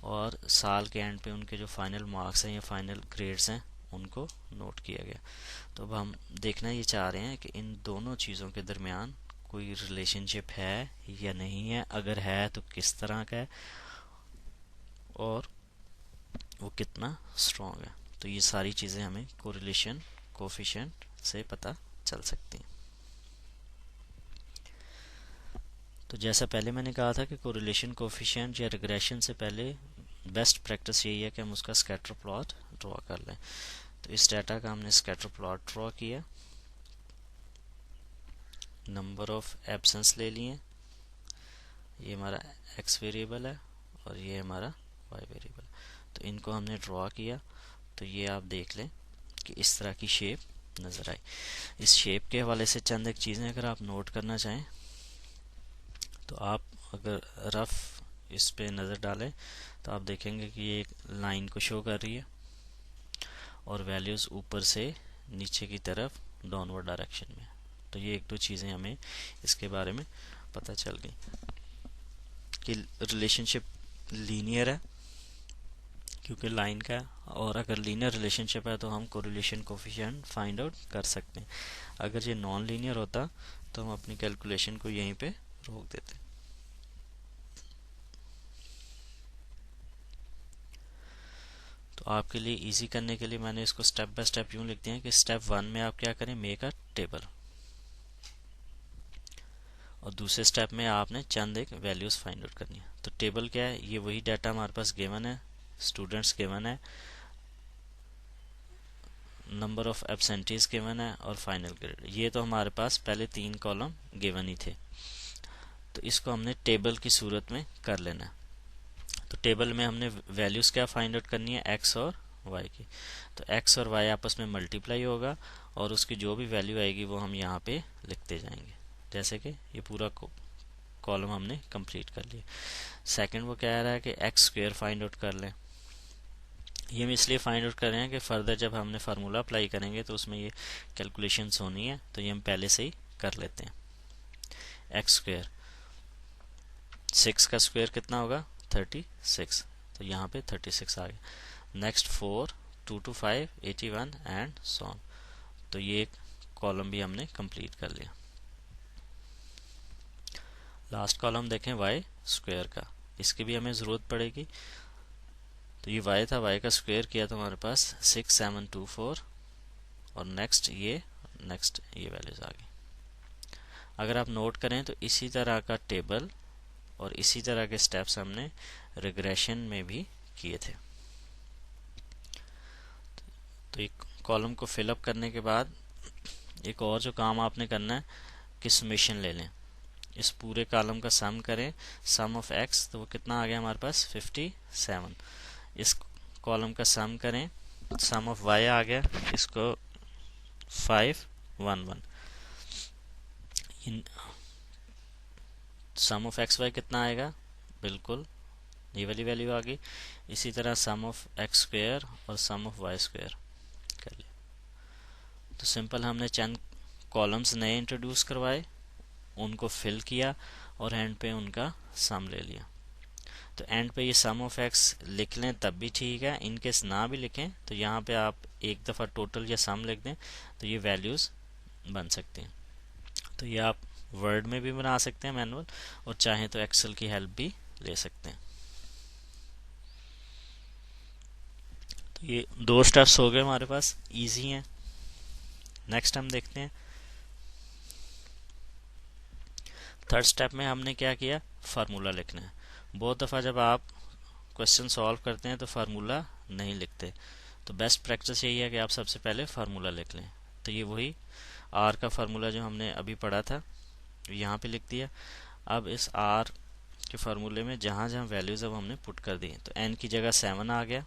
और साल के एंड पे उनके जो फाइनल मार्क्स हैं या फाइनल ग्रेड्स हैं उनको नोट किया गया। तो अब हम देखना ये चाह रहे हैं कि इन दोनों चीज़ों के दरमियान कोई रिलेशनशिप है या नहीं है, अगर है तो किस तरह का है और वो कितना स्ट्रॉन्ग है। तो ये सारी चीज़ें हमें कोरिलेशन कोफिशिएंट से पता चल सकती हैं। तो जैसा पहले मैंने कहा था कि कोरिलेशन कोफिशिएंट या रिग्रेशन से पहले बेस्ट प्रैक्टिस यही है कि हम उसका स्कैटर प्लॉट ड्रॉ कर लें। तो इस डाटा का हमने स्कैटर प्लॉट ड्रॉ किया, नंबर ऑफ एब्सेंस ले लिए, ये हमारा एक्स वेरिएबल है और ये हमारा वाई वेरिएबल। तो इनको हमने ड्रॉ किया, तो ये आप देख लें कि इस तरह की शेप नज़र आई। इस शेप के हवाले से चंद एक चीज़ें अगर आप नोट करना चाहें, तो आप अगर रफ इस पे नज़र डालें तो आप देखेंगे कि ये एक लाइन को शो कर रही है और वैल्यूज़ ऊपर से नीचे की तरफ डाउनवर्ड डायरेक्शन में। तो ये एक दो चीज़ें हमें इसके बारे में पता चल गई कि रिलेशनशिप लीनियर है क्योंकि लाइन का, और अगर लीनियर रिलेशनशिप है तो हम कोरिलेशन कोफिशिएंट फाइंड आउट कर सकते हैं। अगर ये नॉन लीनियर होता तो हम अपनी कैलकुलेशन को यहीं पे रोक देते। तो आपके लिए इजी करने के लिए मैंने इसको स्टेप बाय स्टेप यूँ लिख दिया कि स्टेप 1 में आप क्या करें, मेक अ टेबल, और दूसरे स्टेप में आपने चंद एक वैल्यूज़ फाइंड आउट करनी है। तो टेबल क्या है, ये वही डाटा हमारे पास गिवन है, स्टूडेंट्स गिवन है, नंबर ऑफ एब्सेंटीज गिवन है और फाइनल ग्रेड। ये तो हमारे पास पहले 3 कॉलम गिवन ही थे, तो इसको हमने टेबल की सूरत में कर लेना है। तो टेबल में हमने वैल्यूज़ क्या फाइंड आउट करनी है, एक्स और वाई की। तो एक्स और वाई आपस में मल्टीप्लाई होगा और उसकी जो भी वैल्यू आएगी वो हम यहाँ पे लिखते जाएंगे। जैसे कि ये पूरा कॉलम हमने कंप्लीट कर लिया। सेकंड वो कह रहा है कि एक्स स्क्वायर फाइंड आउट कर लें। ये हम इसलिए फाइंड आउट कर रहे हैं कि फर्दर जब हमने फार्मूला अप्लाई करेंगे तो उसमें ये कैलकुलेशंस होनी है, तो ये हम पहले से ही कर लेते हैं। एक्स स्क्वायर, 6 का स्क्वायर कितना होगा, 36, तो यहाँ पे 36 आ गया। Next 4, 2 to 5, 81 and so on. तो ये एक कॉलम भी हमने कंप्लीट कर लिया। लास्ट कॉलम देखें वाई स्क्वायर का, इसकी भी हमें ज़रूरत पड़ेगी। तो ये वाई था, वाई का स्क्वायर किया तो हमारे पास 6724 और नेक्स्ट ये वैल्यूज आ गई। अगर आप नोट करें तो इसी तरह का टेबल और इसी तरह के स्टेप्स हमने रिग्रेशन में भी किए थे। तो एक कॉलम को फिलअप करने के बाद एक और जो काम आपने करना है कि समेशन ले लें, इस पूरे कॉलम का सम करें, सम ऑफ एक्स, तो वो कितना आ गया हमारे पास 57। इस कॉलम का सम करें, सम ऑफ वाई आ गया, इसको 511। सम ऑफ एक्स वाई कितना आएगा, बिल्कुल ये वाली वैल्यू आ गई। इसी तरह सम ऑफ एक्स स्क्वायर और सम ऑफ वाई स्क्वायर कर लिया। तो सिंपल हमने चंद कॉलम्स नए इंट्रोड्यूस करवाए, उनको फिल किया और एंड पे उनका सम ले लिया। तो एंड पे ये सम ऑफ एक्स लिख लें तब भी ठीक है, इनकेस ना भी लिखें तो यहाँ पे आप एक दफ़ा टोटल या सम लिख दें तो ये वैल्यूज़ बन सकते हैं। तो ये आप वर्ड में भी बना सकते हैं मैनुअल, और चाहें तो एक्सेल की हेल्प भी ले सकते हैं। तो ये 2 स्टेप्स हो गए हमारे पास, इजी हैं। नेक्स्ट हम देखते हैं थर्ड स्टेप में हमने क्या किया, फार्मूला लिखना है। बहुत दफ़ा जब आप क्वेश्चन सॉल्व करते हैं तो फार्मूला नहीं लिखते, तो बेस्ट प्रैक्टिस यही है कि आप सबसे पहले फार्मूला लिख लें। तो ये वही आर का फार्मूला जो हमने अभी पढ़ा था यहाँ पे लिख दिया। अब इस आर के फार्मूले में जहाँ जहाँ वैल्यूज़ अब हमने पुट कर दी, तो एन की जगह 7 आ गया,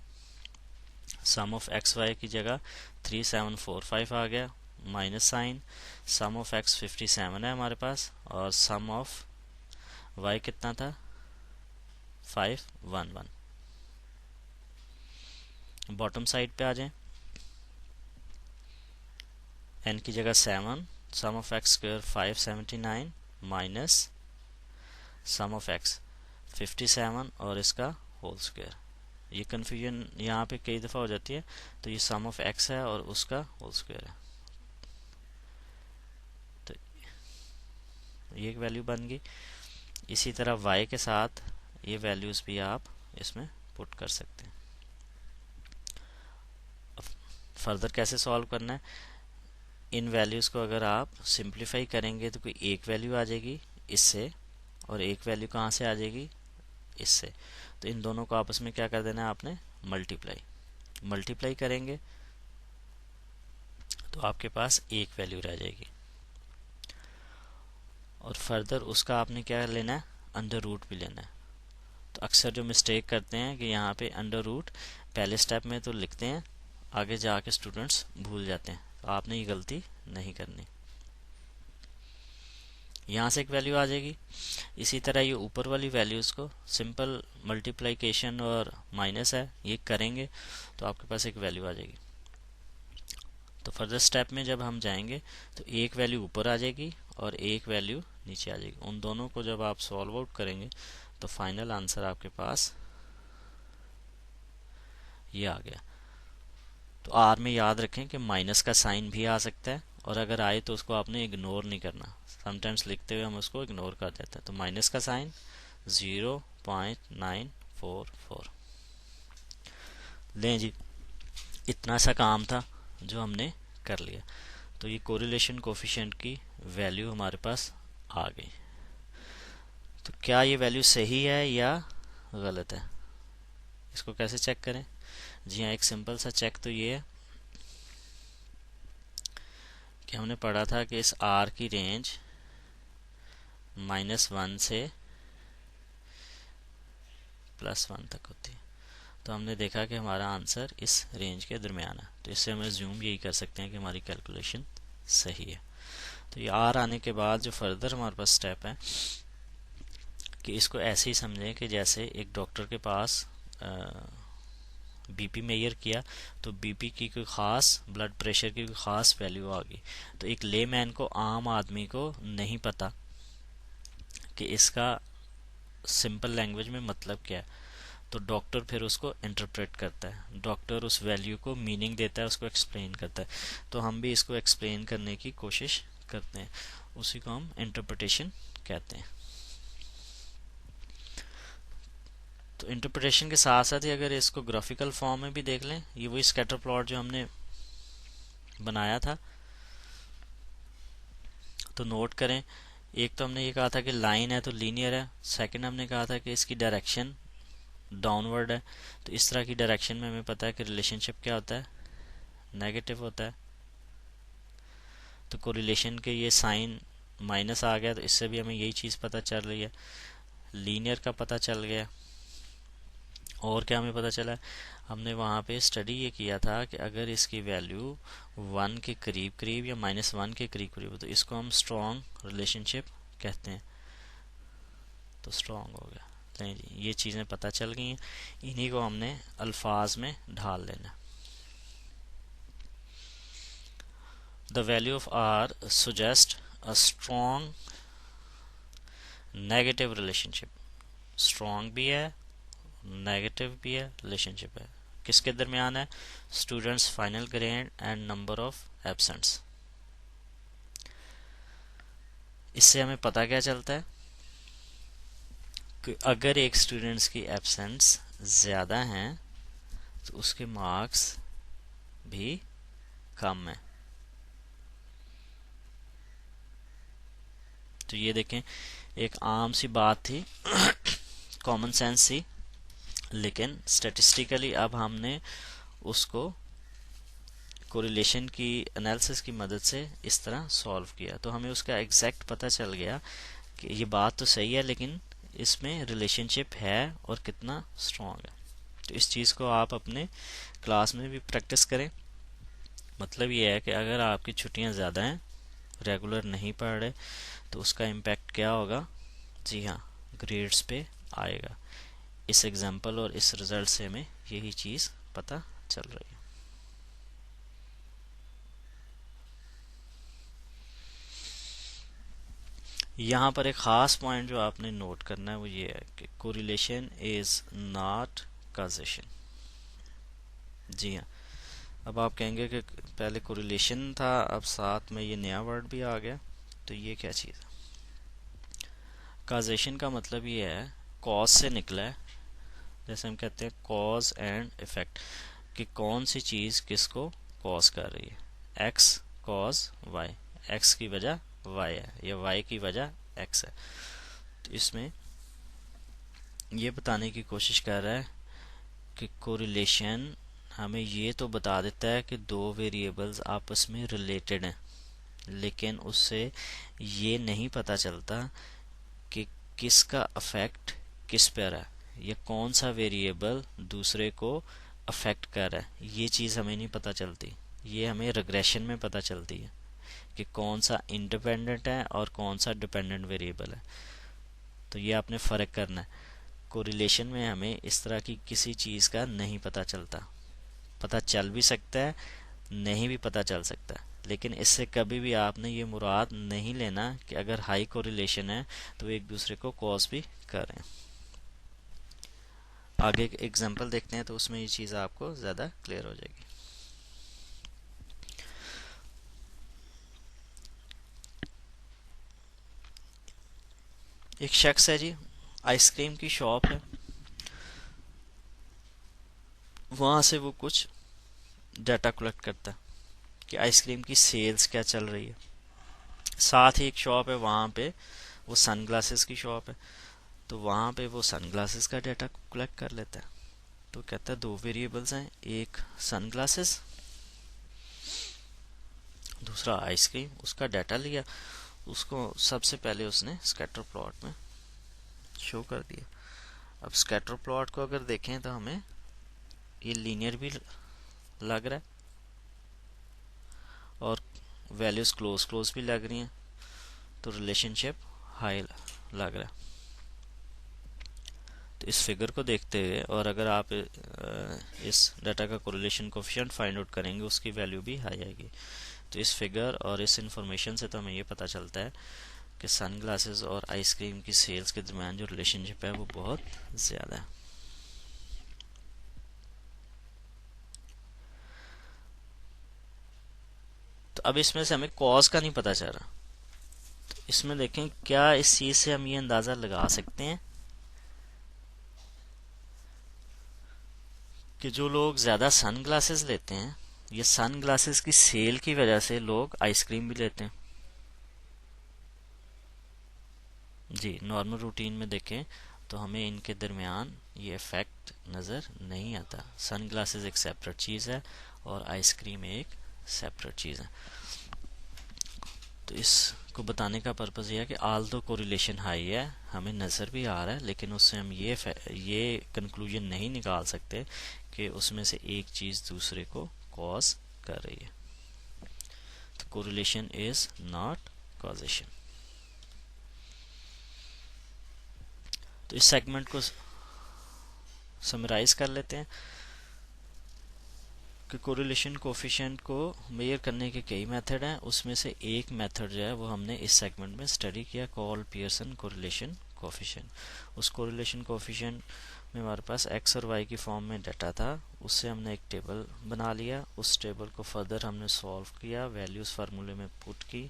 सम ऑफ एक्स वाई की जगह 3745 आ गया, minus sign, sum of x 57 है हमारे पास, और सम ऑफ वाई कितना था 511। बॉटम साइड पे आ जाएं, एन की जगह 7, sum of x square 579 minus sum of x 57 और इसका होल स्क्वायर। ये कन्फ्यूजन यहाँ पे कई दफ़ा हो जाती है, तो ये सम ऑफ एक्स है और उसका होल स्क्वायर है, तो ये एक वैल्यू बन गई। इसी तरह y के साथ ये वैल्यूज़ भी आप इसमें पुट कर सकते हैं। फर्दर कैसे सॉल्व करना है, इन वैल्यूज़ को अगर आप सिंप्लीफाई करेंगे तो कोई एक वैल्यू आ जाएगी इससे, और एक वैल्यू कहाँ से आ जाएगी इससे, तो इन दोनों को आपस में क्या कर देना है आपने, मल्टीप्लाई करेंगे तो आपके पास एक वैल्यू रह जाएगी। और फर्दर उसका आपने क्या लेना है, अंडर रूट भी लेना है। तो अक्सर जो मिस्टेक करते हैं कि यहाँ पे अंडर रूट पहले स्टेप में तो लिखते हैं, आगे जाके स्टूडेंट्स भूल जाते हैं, तो आपने ये गलती नहीं करनी। यहाँ से एक वैल्यू आ जाएगी। इसी तरह ये ऊपर वाली वैल्यूज़ को सिंपल मल्टीप्लिकेशन और माइनस है ये करेंगे तो आपके पास एक वैल्यू आ जाएगी। तो फर्दर स्टेप में जब हम जाएंगे तो एक वैल्यू ऊपर आ जाएगी और एक वैल्यू नीचे आ जाएगी। उन दोनों को जब आप सॉल्व आउट करेंगे तो फाइनल आंसर आपके पास ये आ गया। तो आर में याद रखें कि माइनस का साइन भी आ सकता है, और अगर आए तो उसको आपने इग्नोर नहीं करना। समटाइम्स लिखते हुए हम उसको इग्नोर कर देते हैं। तो माइनस का साइन 0.944। लें जी, इतना सा काम था जो हमने कर लिया। तो ये कोरिलेशन कोफिशिएंट की वैल्यू हमारे पास आ गई। तो क्या ये वैल्यू सही है या गलत है, इसको कैसे चेक करें? जी हाँ, एक सिंपल सा चेक तो ये है कि हमने पढ़ा था कि इस आर की रेंज -1 से +1 तक होती है। तो हमने देखा कि हमारा आंसर इस रेंज के दरमियान है, तो इससे हम एज्यूम यही कर सकते हैं कि हमारी कैलकुलेशन सही है। तो ये आर आने के बाद जो फर्दर हमारे पास स्टेप है कि इसको ऐसे ही समझें कि जैसे एक डॉक्टर के पास बीपी मेजर किया, तो बीपी की कोई ख़ास, ब्लड प्रेशर की कोई ख़ास वैल्यू आ गई, तो एक लेमैन को, आम आदमी को नहीं पता कि इसका सिंपल लैंग्वेज में मतलब क्या है। तो डॉक्टर फिर उसको इंटरप्रेट करता है, डॉक्टर उस वैल्यू को मीनिंग देता है, उसको एक्सप्लेन करता है। तो हम भी इसको एक्सप्लेन करने की कोशिश करते हैं, उसी को हम इंटरप्रिटेशन कहते हैं। तो इंटरप्रिटेशन के साथ साथ ही अगर इसको ग्राफिकल फॉर्म में भी देख लें, ये वही स्कैटर प्लॉट जो हमने बनाया था, तो नोट करें, एक तो हमने ये कहा था कि लाइन है तो लीनियर है, सेकंड हमने कहा था कि इसकी डायरेक्शन डाउनवर्ड है। तो इस तरह की डायरेक्शन में हमें पता है कि रिलेशनशिप क्या होता है, नेगेटिव होता है। तो कोरिलेशन के ये साइन माइनस आ गया, तो इससे भी हमें यही चीज़ पता चल रही है। लीनियर का पता चल गया, और क्या हमें पता चला, हमने वहाँ पे स्टडी ये किया था कि अगर इसकी वैल्यू 1 के करीब करीब या -1 के करीब करीब, तो इसको हम स्ट्रॉन्ग रिलेशनशिप कहते हैं। तो स्ट्रॉन्ग हो गया। नहीं जी, ये चीज़ें पता चल गई हैं, इन्हीं को हमने अल्फाज में ढाल लेना। The value of R suggest a strong negative relationship. Strong भी है, नेगेटिव भी है, रिलेशनशिप है। किसके दरमियान है? Students final grade and number of absents. इससे हमें पता क्या चलता है कि अगर एक स्टूडेंट्स की एब्सेंट्स ज़्यादा हैं तो उसके मार्क्स भी कम है। तो ये देखें, एक आम सी बात थी कॉमन सेंस सी, लेकिन स्टैटिस्टिकली अब हमने उसको कोरिलेशन की एनालिसिस की मदद से इस तरह सॉल्व किया, तो हमें उसका एग्जैक्ट पता चल गया कि ये बात तो सही है लेकिन इसमें रिलेशनशिप है और कितना स्ट्रॉन्ग है। तो इस चीज़ को आप अपने क्लास में भी प्रैक्टिस करें। मतलब ये है कि अगर आपकी छुट्टियां ज़्यादा हैं, रेगुलर नहीं पढ़ रहे, तो उसका इम्पैक्ट क्या होगा? जी हाँ, ग्रेड्स पे आएगा। इस एग्जाम्पल और इस रिजल्ट से हमें यही चीज़ पता चल रही है। यहाँ पर एक ख़ास पॉइंट जो आपने नोट करना है वो ये है कि कोरिलेशन इज़ नॉट कॉजेशन। जी हाँ, अब आप कहेंगे कि पहले कोरिलेशन था, अब साथ में ये नया वर्ड भी आ गया, तो ये क्या चीज़ है? कॉजेशन का मतलब ये है, कॉज से निकला है। जैसे हम कहते हैं कॉज एंड इफेक्ट, कि कौन सी चीज़ किसको कॉज कर रही है। एक्स कॉज वाई, एक्स की वजह वाई है या वाई की वजह एक्स है। तो इसमें ये बताने की कोशिश कर रहा है कि कोरिलेशन हमें ये तो बता देता है कि दो वेरिएबल्स आपस में रिलेटेड हैं, लेकिन उससे ये नहीं पता चलता कि किसका अफेक्ट किस पर है या कौन सा वेरिएबल दूसरे को अफेक्ट कर रहा है। ये चीज़ हमें नहीं पता चलती, ये हमें रिग्रेशन में पता चलती है कि कौन सा इंडिपेंडेंट है और कौन सा डिपेंडेंट वेरिएबल है। तो ये आपने फ़र्क करना है। कोरिलेशन में हमें इस तरह की किसी चीज़ का नहीं पता चलता, पता चल भी सकता है, नहीं भी पता चल सकता है, लेकिन इससे कभी भी आपने ये मुराद नहीं लेना कि अगर हाई कोरिलेशन है तो एक दूसरे को कॉज भी करें। आगे एक एग्जांपल देखते हैं तो उसमें ये चीज़ आपको ज़्यादा क्लियर हो जाएगी। एक शख्स है जी, आइसक्रीम की शॉप है, वहाँ से वो कुछ डाटा कलेक्ट करता है कि आइसक्रीम की सेल्स क्या चल रही है। साथ ही एक शॉप है, वहाँ पे वो सनग्लासेस की शॉप है, तो वहाँ पे वो सनग्लासेस का डाटा कलेक्ट कर लेता है। तो कहता है दो वेरिएबल्स हैं, एक सनग्लासेस, दूसरा आइसक्रीम। उसका डाटा लिया, उसको सबसे पहले उसने स्कैटर प्लॉट में शो कर दिया। अब स्कैटर प्लॉट को अगर देखें तो हमें ये लीनियर भी लग रहा है और वैल्यूज क्लोज क्लोज भी लग रही हैं, तो रिलेशनशिप हाई लग रहा है। तो इस फिगर को देखते हुए और अगर आप इस डाटा का कोरिलेशन कोफिशिएंट फाइंड आउट करेंगे, उसकी वैल्यू भी हाई आएगी। तो इस फिगर और इस इंफॉर्मेशन से तो हमें ये पता चलता है कि सनग्लासेस और आइसक्रीम की सेल्स के दरमियान जो रिलेशनशिप है वो बहुत ज़्यादा है। तो अब इसमें से हमें कॉज का नहीं पता चल रहा, तो इसमें देखें क्या इस चीज़ से हम ये अंदाज़ा लगा सकते हैं कि जो लोग ज़्यादा सन ग्लासेस लेते हैं, ये सन ग्लासेस की सेल की वजह से लोग आइसक्रीम भी लेते हैं। जी, नॉर्मल रूटीन में देखें तो हमें इनके दरमियान ये इफेक्ट नज़र नहीं आता। सन ग्लासेस एक सेपरेट चीज़ है और आइसक्रीम एक सेपरेट चीज़ है। तो इसको बताने का पर्पज़ ये है कि आल दो कोरिलेशन हाई है, हमें नज़र भी आ रहा है, लेकिन उससे हम ये कंक्लूजन नहीं निकाल सकते कि उसमें से एक चीज़ दूसरे को कॉज कर रही है। तो कोरिलेशन इज़ नॉट कॉजेशन। तो इस सेगमेंट को समराइज कर लेते हैं कि कोरिलेशन कोफिशिएंट को मेजर करने के कई मेथड हैं, उसमें से एक मेथड जो है वो हमने इस सेगमेंट में स्टडी किया, कॉल पियर्सन कोरिलेशन कोफिशिएंट। उस कोरिलेशन कोफिशिएंट में हमारे पास एक्स और वाई की फॉर्म में डाटा था, उससे हमने एक टेबल बना लिया, उस टेबल को फर्दर हमने सॉल्व किया, वैल्यूज़ फार्मूले में पुट की,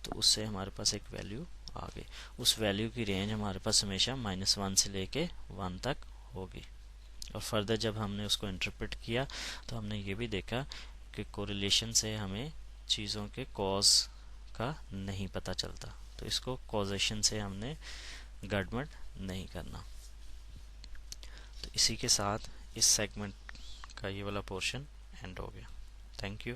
तो उससे हमारे पास एक वैल्यू आ गई। उस वैल्यू की रेंज हमारे पास हमेशा -1 से लेके 1 तक होगी। और फर्दर जब हमने उसको इंटरप्रेट किया तो हमने ये भी देखा कि कोरिलेशन से हमें चीज़ों के कॉज का नहीं पता चलता, तो इसको कॉजेशन से हमने गड़बड़ नहीं करना। तो इसी के साथ इस सेगमेंट का ये वाला पोर्शन एंड हो गया। Thank you.